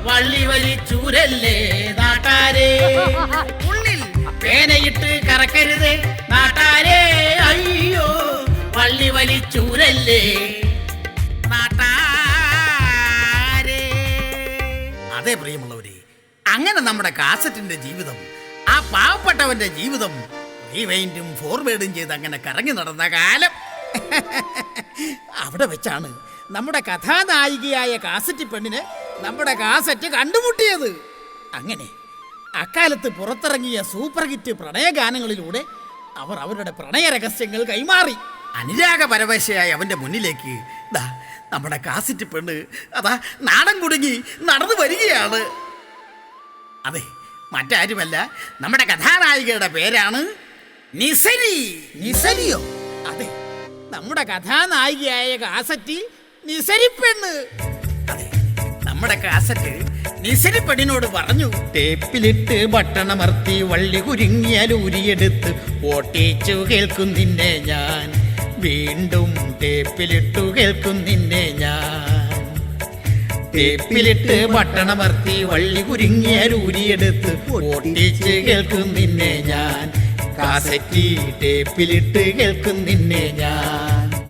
വള്ളി വലിച്ചൂരല്ലേ നാട്ടാരേ, ഉള്ളിൽ പേനയിട്ട് കറക്കരുത് നാട്ടാരേ. അയ്യോ വള്ളി വലിച്ചൂരല്ലേ നാട്ടാരേ. അതെ പ്രിയമുള്ളവരെ, അങ്ങനെ നമ്മുടെ കാസറ്റിന്റെ ജീവിതം, ആ പാവപ്പെട്ടവന്റെ ജീവിതം റീവൈൻഡും ഫോർവേഡും ചെയ്ത് അങ്ങനെ കറങ്ങി നടന്ന കാലം. അവിടെ വെച്ചാണ് നമ്മുടെ കഥാനായികയായ കാസറ്റ് പെണ്ണിന് നമ്മുടെ കാസറ്റ് കണ്ടുമുട്ടിയത്. അങ്ങനെ അക്കാലത്ത് പുറത്തിറങ്ങിയ സൂപ്പർ ഹിറ്റ് പ്രണയഗാനങ്ങളിലൂടെ അവർ അവരുടെ പ്രണയ രഹസ്യങ്ങൾ കൈമാറി. അനുരാഗ പരവശയായ അവന്റെ മുന്നിലേക്ക് ദാ നമ്മുടെ കാസറ്റ് പെണ്ണ് അതാ നാടൻ കുടുങ്ങി നടന്നു വരികയാണ്. അതെ, മറ്റാരുമല്ല, നമ്മുടെ കഥാനായികയുടെ പേരാണ് നിസരി. നിസരിയോ? അതെ, നമ്മുടെ കഥാനായികയായ കാസറ്റ് നിസരി പെണ്ണ്. അതെ, നമ്മുടെ കാസറ്റ് നിസരി പെണ്ണിനോട് പറഞ്ഞു, ടേപ്പിലിട്ട് ബട്ടണമർത്തി വള്ളി കുരുങ്ങിയാൽ ഊരിയെടുത്ത് ഓട്ടിച്ചു കേൾക്കും നിന്നെ ഞാൻ, വീണ്ടും ടേപ്പിലിട്ടു കേൾക്കും നിന്നെ ഞാൻ. ടേപ്പിലിട്ട് ബട്ടണമർത്തി വള്ളി കുരുങ്ങിയാൽ ഊരിയെടുത്ത് ഓട്ടിച്ച് കേൾക്കും നിന്നെ ഞാൻ, കാസറ്റ് ടേപ്പിലിട്ട് കേൾക്കും നിന്നെ ഞാൻ.